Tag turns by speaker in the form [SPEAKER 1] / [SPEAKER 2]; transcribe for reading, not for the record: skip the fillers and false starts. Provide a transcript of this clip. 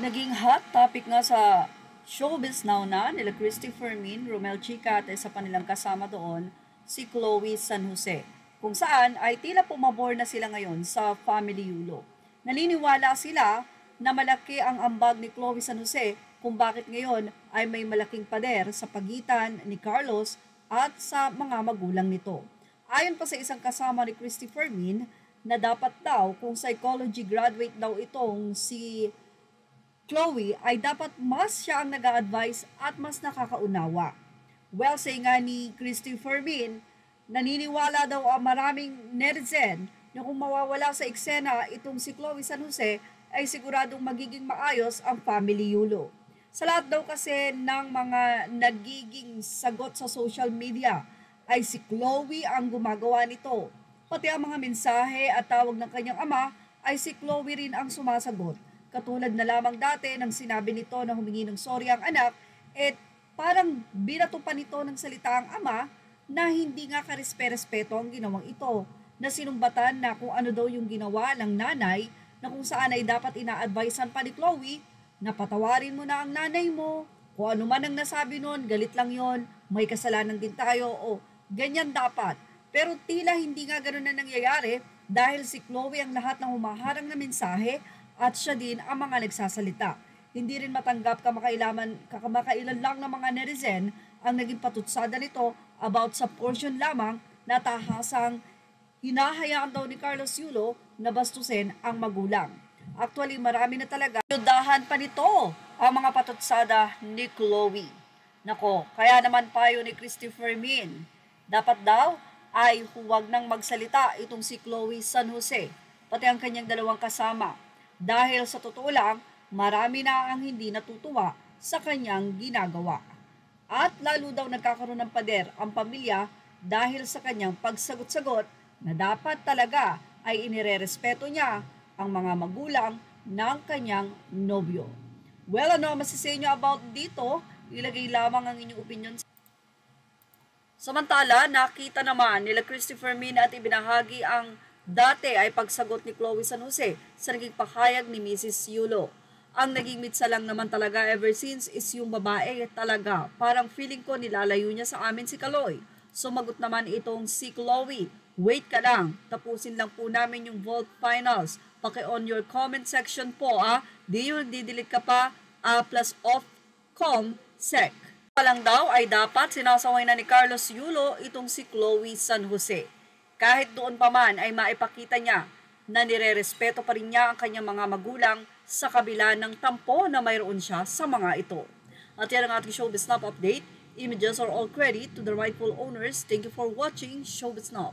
[SPEAKER 1] Naging hot topic nga sa showbiz now na nila Christy Fermin, Romel Chica at isa pa nilang kasama doon, si Chloe San Jose. Kung saan ay tila pumabor na sila ngayon sa Family Yulo. Naniniwala sila na malaki ang ambag ni Chloe San Jose kung bakit ngayon ay may malaking pader sa pagitan ni Carlos at sa mga magulang nito. Ayon pa sa isang kasama ni Christy Fermin na dapat daw kung psychology graduate daw itong si Chloe ay dapat mas siya ang nag-a-advise at mas nakakaunawa. Well, say nga ni Christy Fermin, naniniwala daw ang maraming netizen na kung mawawala sa eksena itong si Chloe San Jose ay siguradong magiging maayos ang Family Yulo. Sa lahat daw kasi ng mga nagiging sagot sa social media ay si Chloe ang gumagawa nito. Pati ang mga mensahe at tawag ng kanyang ama ay si Chloe rin ang sumasagot. Katulad na lamang dati nang sinabi nito na humingi ng sorry ang anak, parang binato pa nito ng salita ang ama na hindi nga karespe-respeto ang ginawang ito, na sinumbatan na kung ano daw yung ginawa ng nanay, na kung saan ay dapat ina-advisean pa ni Chloe na patawarin mo na ang nanay mo, kung ano man ang nasabi nun, galit lang yon, may kasalanan din tayo, o ganyan dapat. Pero tila hindi nga ganun na nangyayari dahil si Chloe ang lahat ng humaharang na mensahe at siya din ang mga nagsasalita. Hindi rin matanggap kamakailan lang ng mga netizen ang naging patutsada nito about sa portion lamang na tahasang hinahayaan daw ni Carlos Yulo na bastusin ang magulang. Actually, marami na talaga. Yudahan pa nito ang mga patutsada ni Chloe. Nako, kaya naman payo ni Christy Fermin, dapat daw ay huwag nang magsalita itong si Chloe San Jose, pati ang kanyang dalawang kasama. Dahil sa totoo lang, marami na ang hindi natutuwa sa kanyang ginagawa. At lalo daw nagkakaroon ng pader ang pamilya dahil sa kanyang pagsagot-sagot na dapat talaga ay inirerespeto niya ang mga magulang ng kanyang nobyo. Well, ano ang masasay niyo about dito? Ilagay lamang ang inyong opinion. Samantala, nakita naman nila Christy Fermin at ibinahagi ang dati ay pagsagot ni Chloe San Jose sa naging pahayag ni Mrs. Yulo. Ang naging mitsa lang naman talaga ever since is yung babae talaga. Parang feeling ko nilalayo niya sa amin si Kaloy. Sumagot naman itong si Chloe, wait ka lang, tapusin lang po namin yung Vault Finals. Paki-on your comment section po Di yung didelete ka pa, plus off com sec. Palang daw ay dapat sinasaway na ni Carlos Yulo itong si Chloe San Jose. Kahit doon pa man ay maipakita niya na nirerespeto pa rin niya ang kanyang mga magulang sa kabila ng tampo na mayroon siya sa mga ito. At yan ang ating Showbiz Snap update. Images are all credit to the rightful owners. Thank you for watching Showbiz Snap.